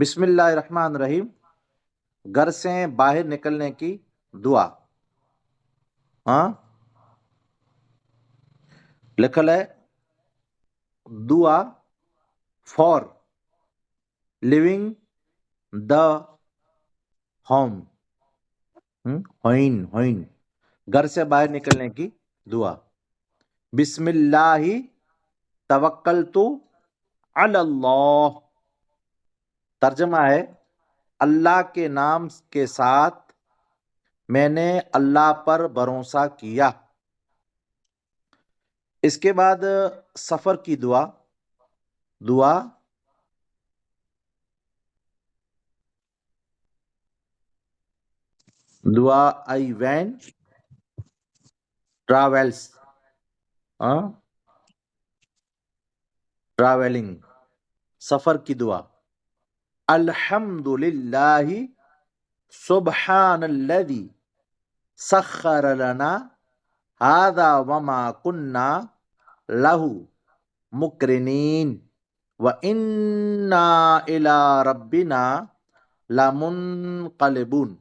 بسم اللہ الرحمن الرحیم، گھر سے باہر نکلنے کی دعا. ہاں لکھل ہے دعا فار لیونگ دا ہوم. ہوئن گھر سے باہر نکلنے کی دعا. بسم اللہ توکلت علی اللہ، ترجمہ ہے اللہ کے نام کے ساتھ میں نے اللہ پر بھروسہ کیا. اس کے بعد سفر کی دعا. آئی وین ٹراویلس، ٹراویلنگ، سفر کی دعا. الحمد للہ سبحان الذی سخر لنا هذا وما كنا له مقرنین وإنا إلى ربنا لمنقلبون.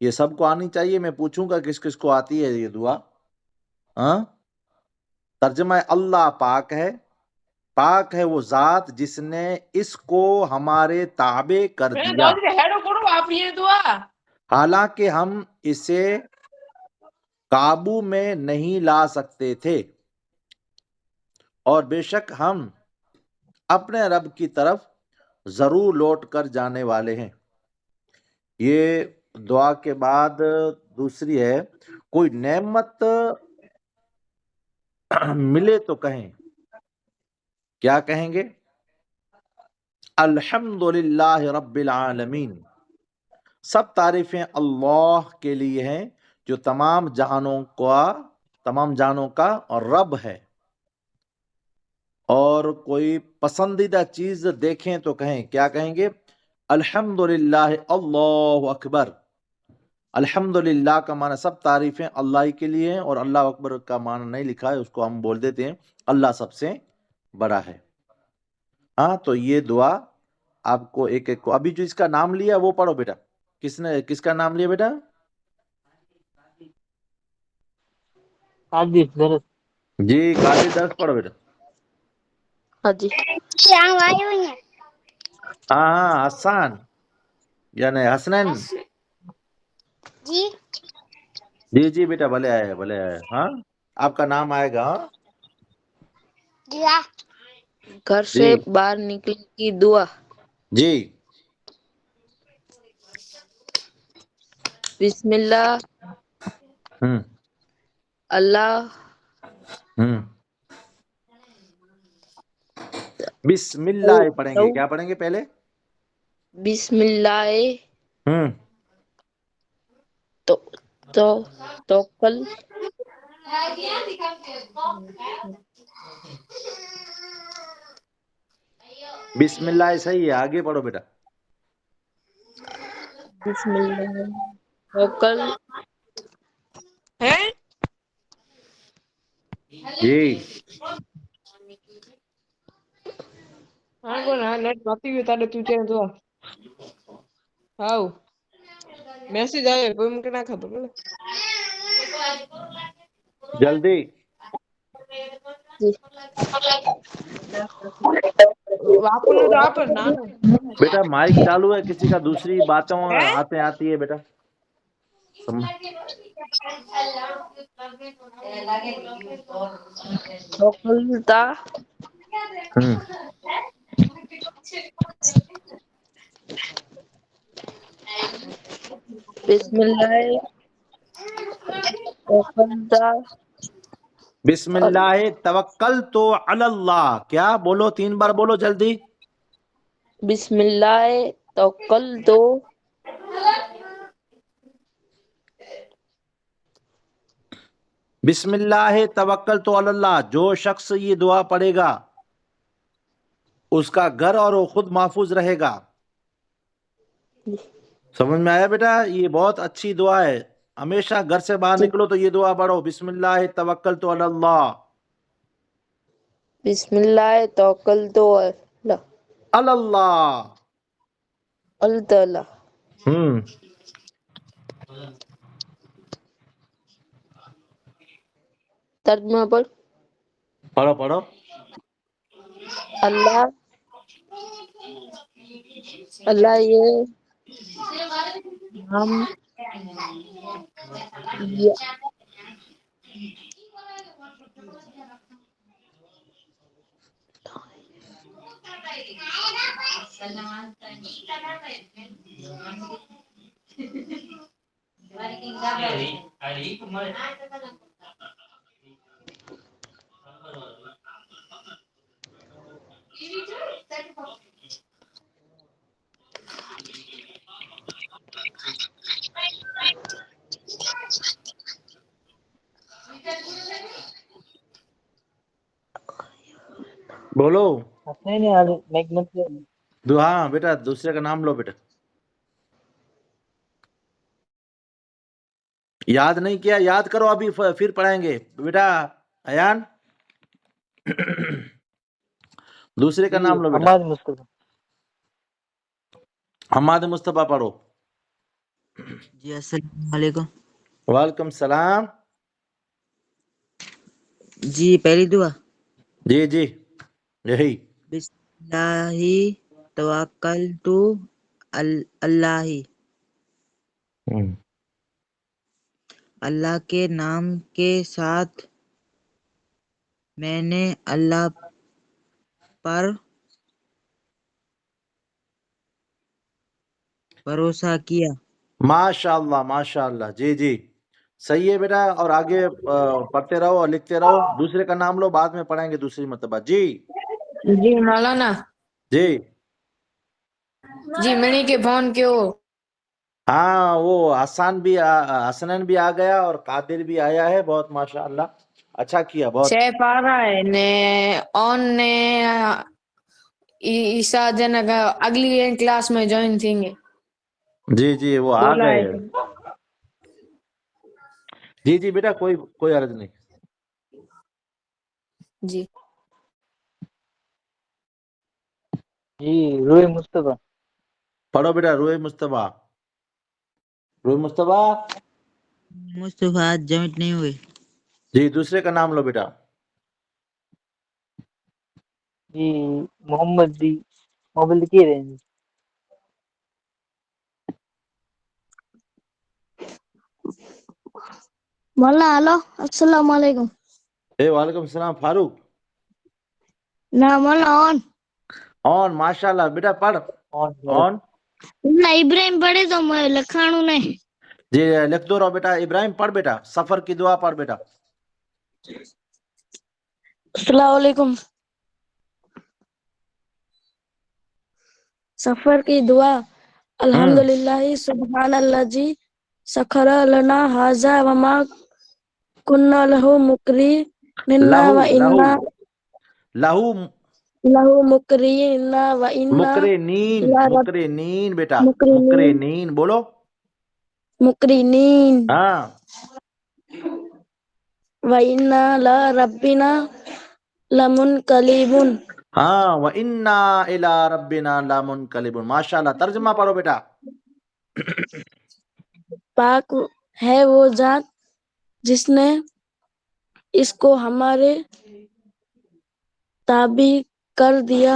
یہ سب کو آنی چاہیے. میں پوچھوں گا کس کس کو آتی ہے یہ دعا. ترجمہ ہے اللہ پاک ہے، پاک ہے وہ ذات جس نے اس کو ہمارے تابع کر دیا، حالانکہ ہم اسے قابو میں نہیں لا سکتے تھے، اور بے شک ہم اپنے رب کی طرف ضرور لوٹ کر جانے والے ہیں. یہ دعا کے بعد دوسری ہے کوئی نعمت ملے تو کہیں. کیا کہیں گے؟ الحمد للہ رب العالمین، سب تعریفیں اللہ کے لیے ہیں جو تمام جہانوں کا اور رب ہے. اور کوئی پسندیدہ چیز دیکھیں تو کہیں. کیا کہیں گے؟ الحمد للہ اللہ اکبر. الحمد للہ کا معنی سب تعریفیں اللہ کے لیے ہیں، اور اللہ اکبر کا معنی نہیں لکھا ہے، اس کو ہم بول دیتے ہیں اللہ سب سے بڑا ہے. تو یہ دعا آپ کو ایک ایک کو ابھی جو اس کا نام لیا وہ پڑھو بیٹا. کس کا نام لیا بیٹا؟ جی قادر درس پڑھو بیٹا. ہاں حسان یعنی حسنین. جی بیٹا بھلے آئے. ہاں آپ کا نام آئے گا. گھر سے باہر نکلنے کی دعا. جی بسم اللہ اللہ بسم اللہ پڑھیں گے. کیا پڑھیں گے پہلے؟ بسم اللہ توکل بسم اللہ صحیح ہے، آگے پڑھو بیٹا. بسم اللہ توکل جی میسج آئے کوئی مجھے نہ خبر جلدی. بیٹا مائک چالو ہے کسی کا، دوسری باتوں آتی ہے بیٹا. توکلتا بسم اللہ توکلتا بسم اللہ توکلت علی اللہ. کیا بولو؟ 3 بار بولو جلدی. بسم اللہ توکلتو بسم اللہ توکلت علی اللہ. جو شخص یہ دعا پڑھے گا اس کا گھر اور وہ خود محفوظ رہے گا. سمجھ میں آیا بیٹا؟ یہ بہت اچھی دعا ہے. ہمیشہ گھر سے باہر نکلو تو یہ دعا پڑھو، بسم اللہ توکلت علی اللہ. بسم اللہ توکلتو اللہ اللہ تعالی ترجمہ پڑھ. پڑھو پڑھو. اللہ اللہ یہ نام یا- بولو. نہیں ہاں بیٹا دوسرے کا نام لو بیٹا. یاد نہیں کیا یاد کرو ابھی پھر پڑھیں گے بیٹا. ایان دوسرے کا نام لو بیٹا. حماد مصطفیٰ. حماد مصطفیٰ پڑھو. جی السلام علیکم. وعلیکم السلام. جی پہلی دعا. جی جی یہی. بسم اللہ توکلت اللہ اللہ کے نام کے ساتھ میں نے اللہ پر بھروسہ کیا. ماشاء اللہ ماشاء اللہ. جی جی صحیح ہے بیٹا. اور آگے پڑھتے رہو اور لکھتے رہو. دوسرے کا نام لو بعد میں پڑھیں گے دوسری مرتبہ. جی جی مولانا جی جی منی کے فون کیوں ہاں وہ حسنین بھی آ گیا اور قادر بھی آیا ہے. بہت ماشاء اللہ اچھا کیا. بہت شیف آ رہا ہے نے آن نے عیسا جن اگلی کلاس میں جوائن تھیں گے. جی جی وہ آ بولا گئے. ہے جی جی بیٹا کوئی عرض نہیں. جی جی روح مصطفیٰ. پڑھو بیٹا. روح مصطفیٰ. روح مصطفیٰ. مصطفیٰ آج جوائنٹ نہیں ہوئے. جی دوسرے کا نام لو بیٹا. جی محمد دی موبائل لکھی رہے ہیں. مولانا ہلو السلام علیکم. وعلیکم السلام. فاروق نہ مولانا آن ماشاء اللہ بیٹا پڑھ. آن نہ ابراہیم پڑھے تو میں لکھاણو نہیں. جی لکھ دو رہو بیٹا. ابراہیم پڑھ بیٹا. سفر کی دعا پڑھ بیٹا. السلام علیکم. سفر کی دعا. الحمدللہ سبحان اللہ جی سخر لنا ھذا وما كنا له مقرنين لہو لہو وإنا لہو له مقرنين وإنا مقرنین إلى رب مقرنین بیٹا. مقرنين مقرنین بولو. مقرنين ہاں وإنا إلى ربنا لمنقلبون. ہاں وَإِنَّا إِلَىٰ رَبِّنَا لَمُنْقَلِبُونَ. ماشاء اللہ. ترجمہ پڑھو بیٹا. پاک ہے وہ ذات جس نے اس کو ہمارے تابع کر دیا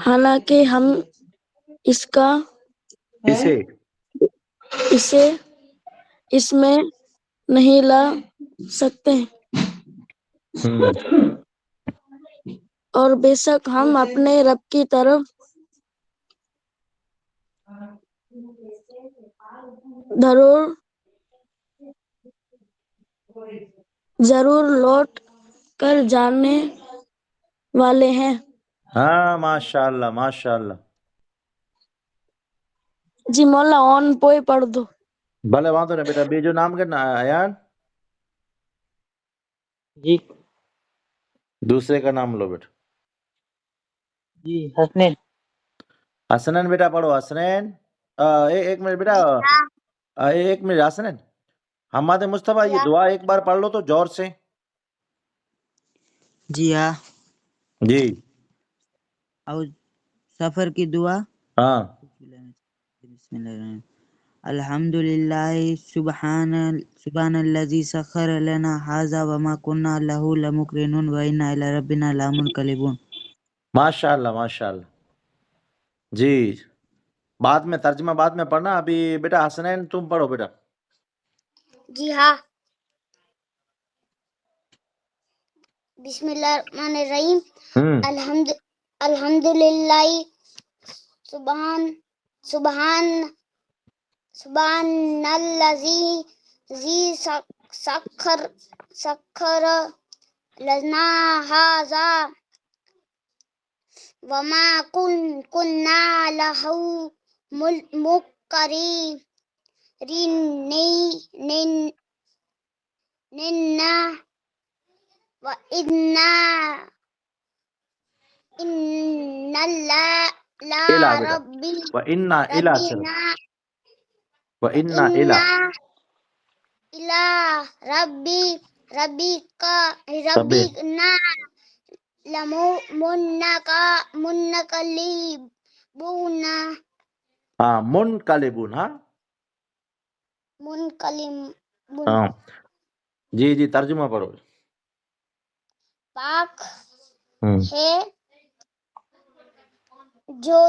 حالانکہ ہم اسے اس میں نہیں لا سکتے اور بے شک ہم اپنے رب کی طرف ضرور لوٹ کر جانے والے ہیں. ہاں ماشاء اللہ ماشاء اللہ. جی مولا آن پوئی پڑھ دو. بھلے واندو نہیں بیٹا. بیجو نام کرنا ایان. جی دوسرے کا نام لو بیٹا. جی حسنین. حسنین بیٹا پڑھو. حسنین ایک منٹ بیٹا. ایک منٹ حسنین. حماد مصطفیٰ یہ دعا ایک بار پڑھ لو تو زور سے. جی ہاں. جی سفر کی دعا. ہاں بسم اللہ الرحمن الرحیم. الحمدللہ سبحان الذی سخر لنا ھذا وما كنا له لمقرنین وانا الی ربنا لمنقلبون. ماشاء اللہ ماشاء اللہ. جی بعد میں ترجمہ بعد میں پڑھنا. ابھی بیٹا حسنین تم پڑھو بیٹا. جی ہاں. بسم اللہ الرحمن الرحیم. الحمدللہ سبحان الذی سخر لنا ھذا وما كنا له مقرنین وإنا الا بیٹا وَإِنَّا الا صرف وَإِنَّا الا إلى ربنا لمنقلبون. ہاں منقلبون. ہاں ہاں جی جی ترجمہ پڑھو. پاک ہے جو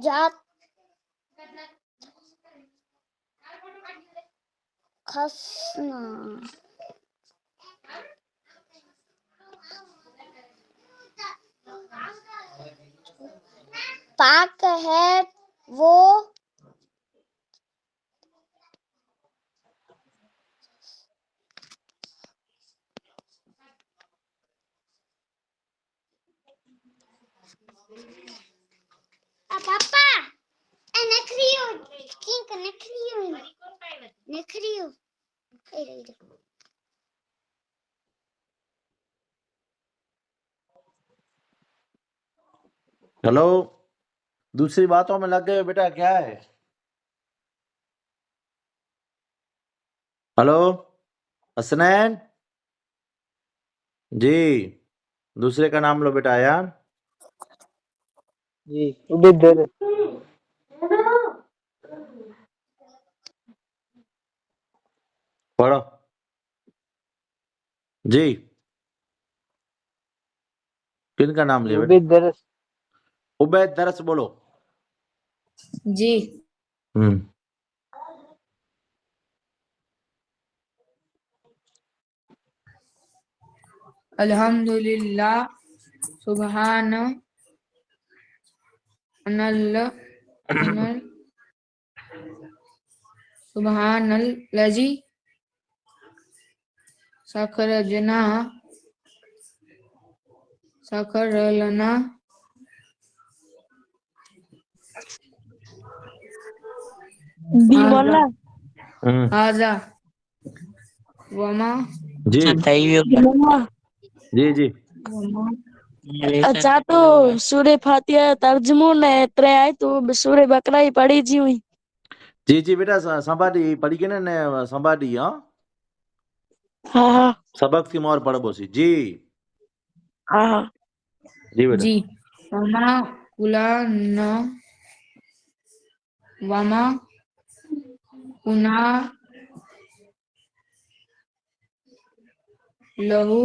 ذات خسنا پاک ہے وہ papá نکریو کینک نکریو چلو دوسری باتوں میں لگ گئے بیٹا. کیا ہے؟ ہلو حسنین جی دوسرے کا نام لو بیٹا. ایان جی عبید درس. پڑھو جی. کن کا نام لیا بیٹا؟ عبید درس. عبید درس بولو. جی الحمدللہ سبحان الذی سخر لنا جی مولا. ھذا وما جی مولا جی جی اچھا تو سورہ فاتحہ ترجمو نے اترے آئے تو سورہ بقرہ ہی پڑھی جی ہوئی. جی جی بیٹا سنبھالی پڑھی کے نا سنبھالی. ہاں ہاں ہاں سبق کی مور پڑھ بوسی. جی ہاں جی بیٹا. جی وما کنا لہو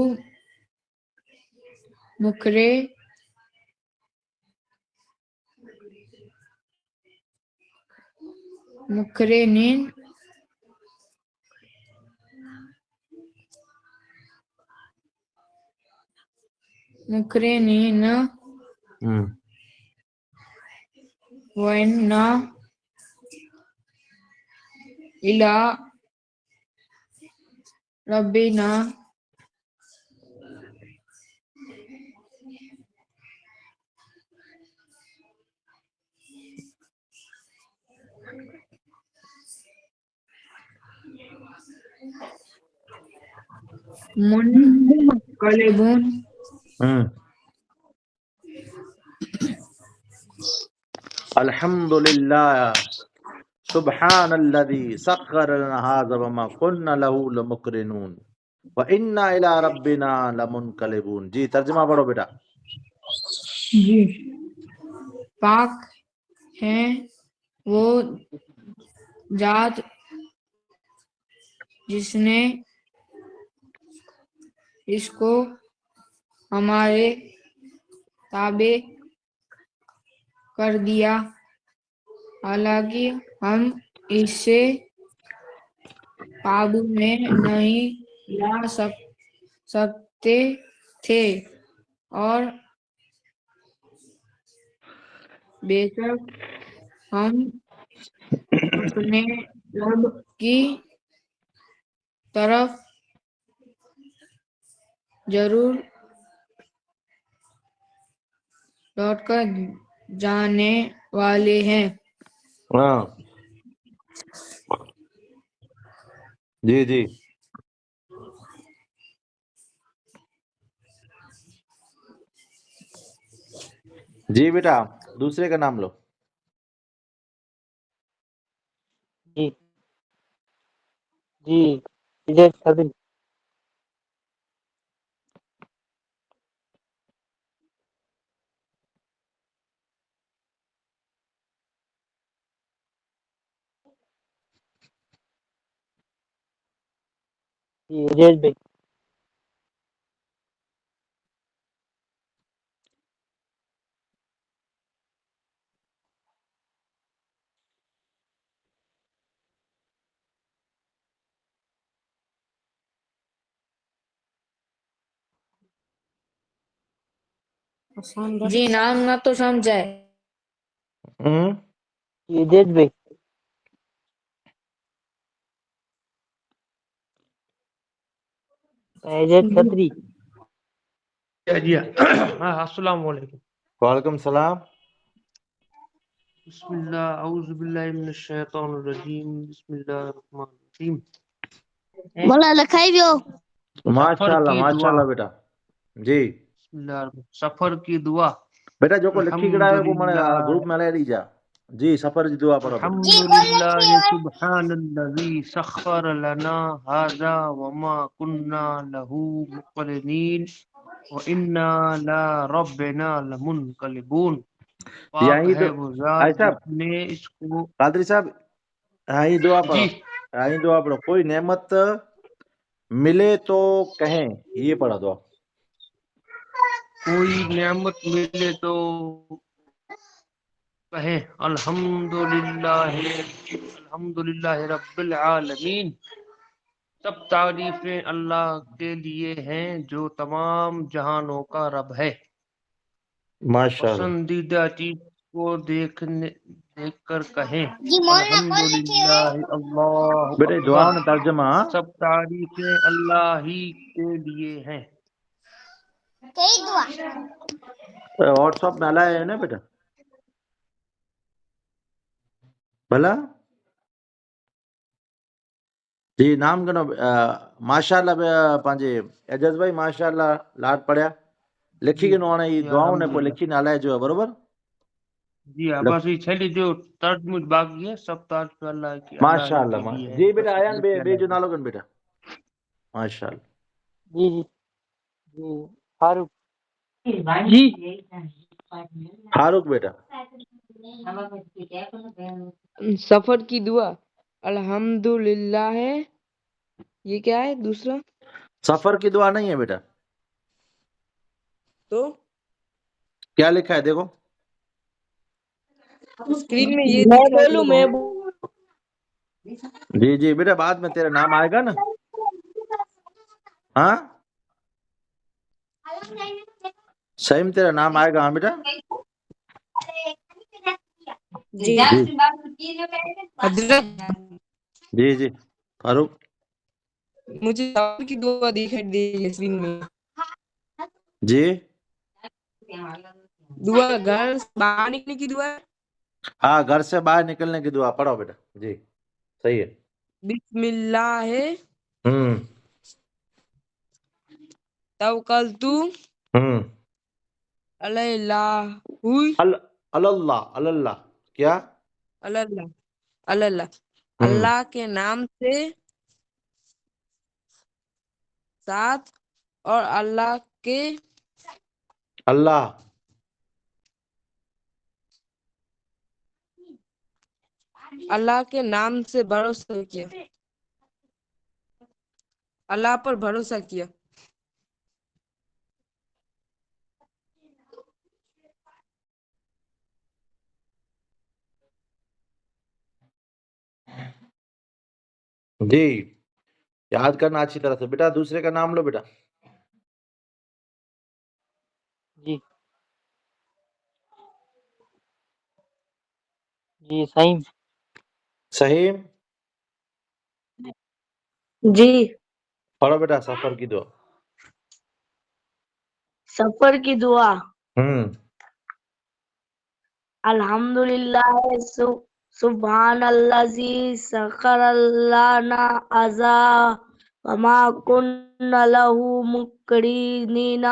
مقرنین وَإِنَّا إِلَى رَبِّنَا منقلبون. الحمدللہ سبحان الذی سخر لنا ھذا وما كنا له لمقرنون. وَإِنَّا إِلَىٰ رَبِّنَا لَمُنْقَلِبُونَ. جی ترجمہ پڑھو بیٹا. جی پاک ہے وہ ذات جس نے اس کو ہمارے تابع کر دیا حالانکہ ہم اس سے قابو میں نہیں لا سکتے تھے اور بے شک ہم اپنے رب کی طرف ضرور لوٹ کر جانے والے ہیں. ہاں جی جی جی بیٹا دوسرے کا نام لو. جی جی اجاز صدری. جی اجاز بھائی. جی نام نہ تو سمجھائے. جی اجاز بھائی. اجاز صدری. جی ہاں السلام علیکم. وعلیکم السلام. بسم اللہ اعوذ باللہ من الشیطان الرجیم بسم اللہ الرحمن الرحیم. مولا لکھائی بھی ہو. ماشاء اللہ کی ماشاء دعا. اللہ بیٹا. جی بسم اللہ سفر کی دعا. بیٹا جو کو لکھی کڑا ہے وہ میں الحمدللہ گروپ میں لے لیجا. جی سفر کی دعا پڑھو بیٹا. جی کون الحمدللہ لکھی ہے؟ سبحان الذی سخر لنا هذا وما كنا له مقرنین وإنا لا ربنا لمنقلبون. پاک یہی ہے تو وہ ذات بھائی صاحب جس نے اس کو. قادری صاحب یہی دعا جی پڑھو. یہی دعا پڑھو. کوئی نعمت ملے تو کہیں یہ پڑھا دعا. کوئی نعمت ملے تو کہیں الحمدللہ رب العالمین. سب تعریفیں اللہ کے لیے ہیں جو تمام جہانوں کا رب ہے. ماشاء اللہ. پسندیدہ چیز کو دیکھ کر کہیں جی مولانا کون لکھی ہے؟ الحمدللہ اللہ بیٹا یہ اکبر. دعاؤں نے ترجمہ سب تعریفیں اللہ ہی کے لیے ہیں. کئی دعا. واٹس ایپ میں الایا ہے نا بیٹا بھلا. جی نام گنو. ماشاء اللہ پانچے اعجاز بھائی ماشاء اللہ لاٹ پڑیا لکھی جی گنو آنے یہ جی دعاؤں نے پہ الحمدللہ. لکھی نہ لائے جو ہے برابر. جی ہاں بس یہ چھلی جو ترجمہ باقی ہے سب تعریف اللہ کی اللہ ماشاء ہی اللہ کے لیے ہے. جی بیٹا بس آیان لکھ کے بے جو اللہ. نالو گن بیٹا. ماشاء اللہ. جی جی جی فاروق. جی فاروق بیٹا. سفر کی دعا الحمدللہ ہے. یہ کیا ہے دوسرا سفر کی دعا نہیں ہے بیٹا. تو کیا لکھا ہے دیکھو. اسکرین میں یہ دکھ رہا ہے. میں جی جی بیٹا بعد میں تیرا نام آئے گا نا. ہاں صحیح میں تیرا نام آئے گا. ہاں بیٹا. جی حضرت جی جی فاروق. مجھے سفر کی دعا دکھائی دے رہی ہے اسکرین میں. جی دعا گھر سے باہر نکلنے کی دعا ہے. ہاں گھر سے باہر نکلنے کی دعا پڑھو بیٹا. جی صحیح ہے. بسم اللہ ہے ہوں توکلتو ہوں علی اللہ اللہ کیا. اللہ اللہ ہوں اللہ کے نام سے ساتھ اور اللہ کے نام سے بھروسہ کیا، اللہ پر بھروسہ کیا۔ جی یاد کرنا اچھی طرح سے بیٹا، دوسرے کا نام لو بیٹا۔ جی جی سعیم صحیح جی پڑھو بیٹا سفر کی دعا۔ سفر کی دعا۔ الحمدللہ سبحان الذی سخر لنا ھذا وما كنا له مقرنین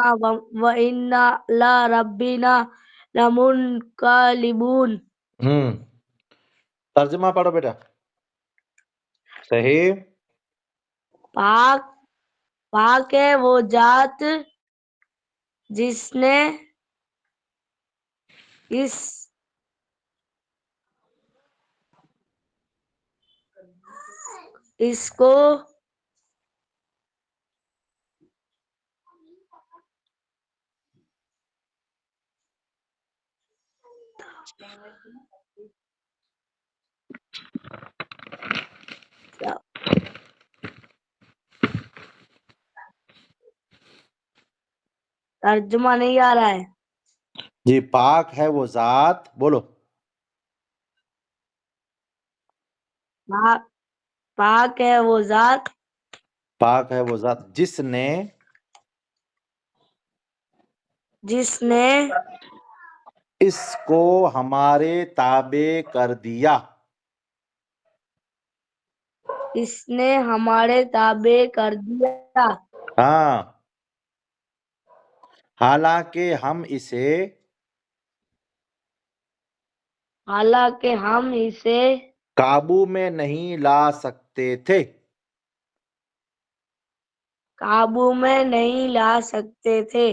وإنا إلی ربنا لمنقلبون۔ ترجمہ پڑھو بیٹا۔ صحیح پاک ہے وہ ذات جس نے اس کو ترجمہ نہیں آ رہا ہے جی، پاک ہے وہ ذات، بولو پاک ہے وہ ذات پاک ہے وہ ذات جس نے اس کو ہمارے تابع کر دیا۔ اس نے ہمارے تابع کر دیا۔ ہاں، حالانکہ ہم اسے قابو میں نہیں لا سکتے تھے۔ قابو میں نہیں لا سکتے تھے۔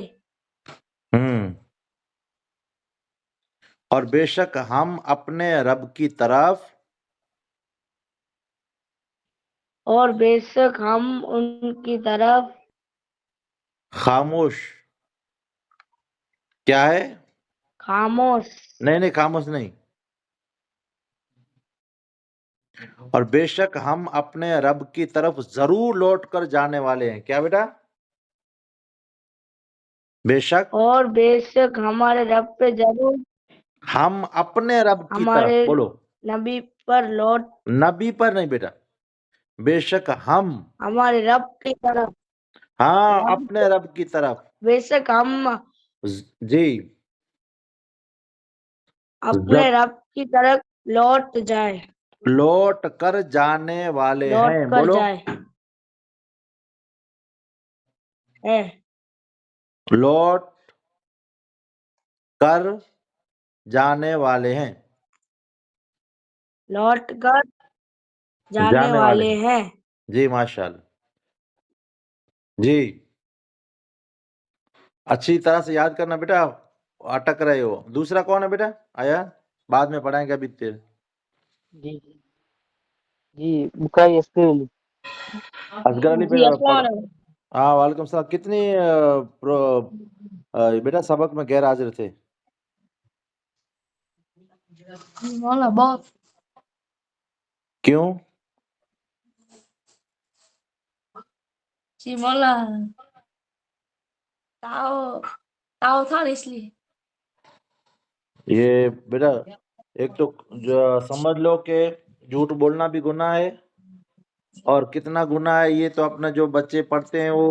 اور بے شک ہم اپنے رب کی طرف ان کی طرف خاموش کیا ہے؟ خاموش نہیں خاموش نہیں۔ اور بے شک ہم اپنے رب کی طرف ضرور لوٹ کر جانے والے ہیں۔ کیا بیٹا؟ بے شک ہمارے رب پہ ضرور ہم اپنے رب کی طرف، ہمارے بولو نبی پر نبی پر نہیں بیٹا، بے شک ہم ہمارے رب کی طرف ہاں اپنے رب کی طرف بے شک ہم جی اپنے رب کی طرف لوٹ کر جانے والے ہیں، بولو لوٹ کر جانے والے ہیں، لوٹ کر جانے والے ہیں۔ جی ماشاءاللہ، جی اچھی طرح سے یاد کرنا بیٹا، اٹک رہے ہو۔ دوسرا کون ہے بیٹا؟ آیا بعد میں پڑھائیں گے، ابھی تیر جی جی بخاری اصغر علی۔ اصغر علی جی پڑھو۔ ہاں وعلیکم السلام۔ کتنی بیٹا سبق میں غیر حاضر تھے؟ مولا بہت کیوں؟ جی مولا تاؤ تھا نا اس لیے۔ یہ بیٹا ایک تو سمجھ لو کہ جھوٹ بولنا بھی گناہ ہے، اور کتنا گناہ ہے یہ تو اپنا جو بچے پڑھتے ہیں وہ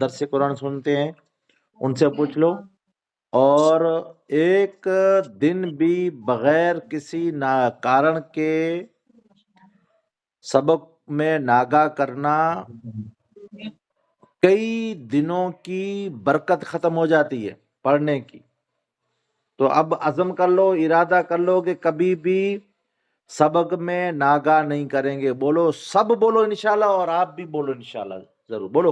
درس قرآن سنتے ہیں ان سے پوچھ لو۔ اور ایک دن بھی بغیر کسی کارن کے سبق میں ناگاہ کرنا کئی دنوں کی برکت ختم ہو جاتی ہے پڑھنے کی۔ تو اب عزم کر لو، ارادہ کر لو کہ کبھی بھی سبق میں ناگاہ نہیں کریں گے۔ بولو، سب بولو انشاءاللہ، اور آپ بھی بولو انشاءاللہ، ضرور بولو۔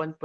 5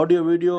ઓડિયો વિડિયો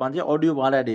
પાંજે ઓડિયો પણ હલાઈ દે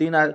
3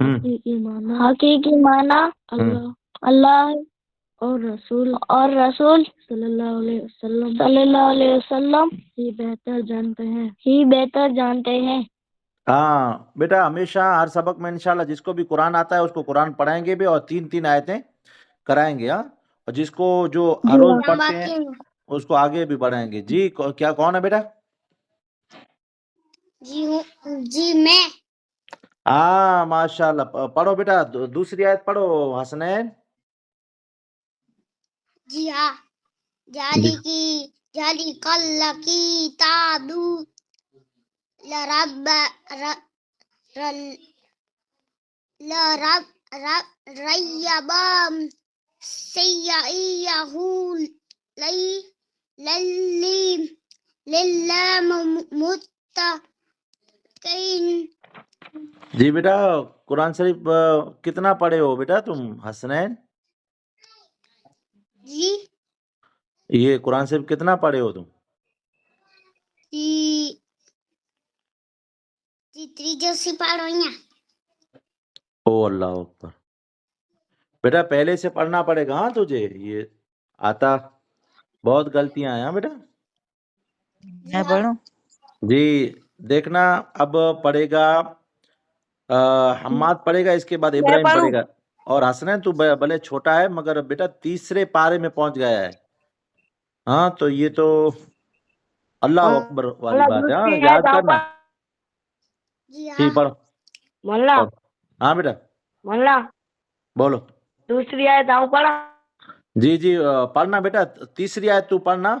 حقیقی معنی اللہ اور رسول صلی اللہ علیہ وسلم ہی بہتر جانتے ہیں ہاں بیٹا، ہمیشہ ہر سبق میں انشاءاللہ جس کو بھی قرآن آتا ہے اس کو قرآن پڑھائیں گے بھی، اور 3 آیتیں کرائیں گے. ہاں، اور جس کو جو ہر روز پڑھتے ہیں اس کو آگے بھی بڑھائیں گے. جی کیا کون ہے بیٹا؟ جی میں. ہاں ماشاء اللہ، پڑھو بیٹا دوسری آیت پڑھو حسنین. جی ہاں. جالی کل کی تابو لرب ریبام سیئیہو للہ متقین. جی بیٹا، قرآن شریف کتنا پڑھے ہو بیٹا تم حسنین؟ جی یہ قرآن شریف کتنا پڑھے ہو تم؟ تیجو سی پاڑو یہاں. او اللہ اکبر. بیٹا پہلے سے پڑھنا پڑے گا. ہاں تجھے یہ آتا، بہت غلطیاں ہیں. ہاں بیٹا. میں پڑھوں؟ جی دیکھنا، اب پڑھے گا حماد پڑھے گا، اس کے بعد ابراہیم پڑھے گا. اور حسنین تو بھلے چھوٹا ہے مگر بیٹا تیسرے پارے میں پہنچ گیا ہے. ہاں تو یہ تو اللہ اکبر والی بات ہے. ہاں یاد کرنا. جی ہاں. ٹھیک پڑھو. مولانا ہاں بیٹا مولانا بولو. دوسری آیت آؤں پڑھا. جی جی پڑھنا بیٹا. تیسری آیت تو پڑھنا.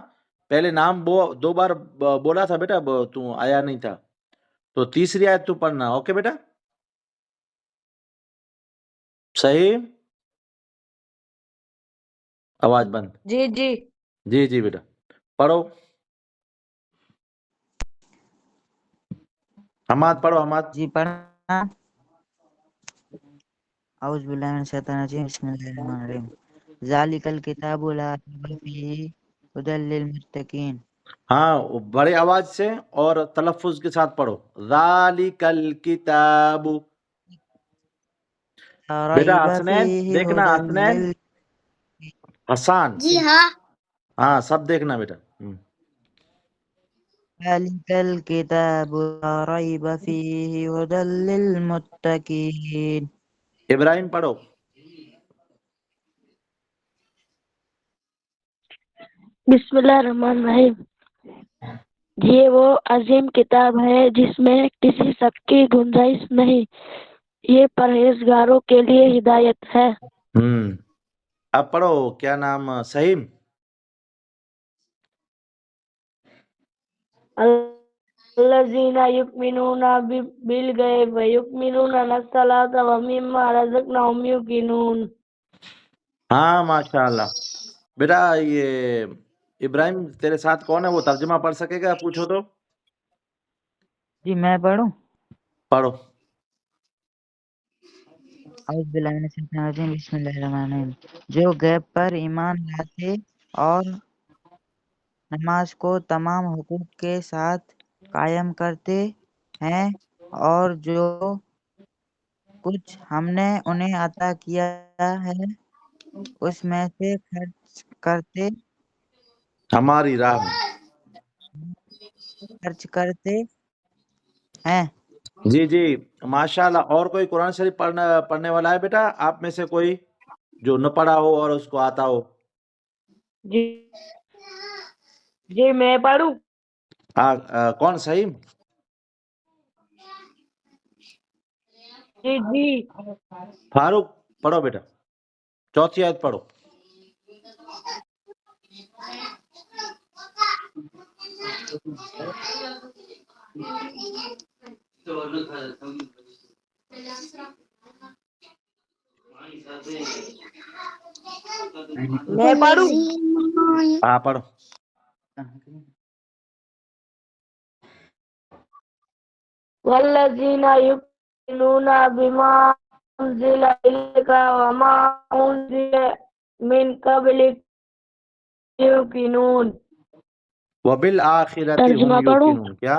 پہلے نام 2 بار بولا تھا بیٹا، تو آیا نہیں تھا، تو تیسری آیت تو پڑھنا. اوکے بیٹا؟ صحیح. آواز بند. جی جی جی جی بیٹا پڑھو. حماد پڑھو. حماد. جی پڑھنا. اعوذ باللہ من الشیطان الرجیم بسم اللہ الرحمن الرحیم ذالک الکتاب لا ریب فیہ ھدی للمتقین. ہاں بڑے آواز سے اور تلفظ کے ساتھ پڑھو. ذالک الکتاب. لا بیٹا ریب حسنین فیہ دیکھنا، ھدی حسنین حسان. جی ہاں. ہاں سب دیکھنا بیٹا. ذالک الکتاب لا ریب فیہ ھدی للمتقین. ابراہیم پڑھو. بسم اللہ الرحمن الرحیم. یہ وہ عظیم کتاب ہے جس میں کسی شک کی گنجائش نہیں، یہ پرہیزگاروں کے لیے ہدایت ہے. اب پڑھو کیا نام سہیم. الذین یؤمنون بالغیب ویقیمون الصلاۃ ومما رزقناہم ینفقون. ہاں ماشاء اللہ. بیٹا یہ ابراہیم تیرے ساتھ کون ہے، وہ ترجمہ پڑھ سکے گا؟ پوچھو تو. جی میں پڑھوں؟ پڑھو. اعوذ باللہ من الشیطان الرجیم بسم اللہ الرحمن الرحیم. جو غیب پر ایمان لاتے اور نماز کو تمام حقوق کے ساتھ قائم کرتے ہیں اور جو کچھ ہم نے انہیں عطا کیا ہے اس میں سے خرچ ہماری راہ میں. کرتے ہیں. جی جی ماشاء اللہ. اور کوئی قرآن شریف پڑھنے والا ہے بیٹا آپ میں سے کوئی جو نہ پڑھا ہو اور اس کو آتا ہو؟ جی جی میں پڑھوں. ہاں کون سہیم؟ جی جی فاروق پڑھو بیٹا. چوتھی آیت پڑھو. میں پڑھوں. ہاں پڑھو. والذین یؤمنون بما انزل الیک وما انزل من قبلک یوقنون. وبالآخرۃ هم ترجمہ پڑھوں؟ یوقنون. کیا؟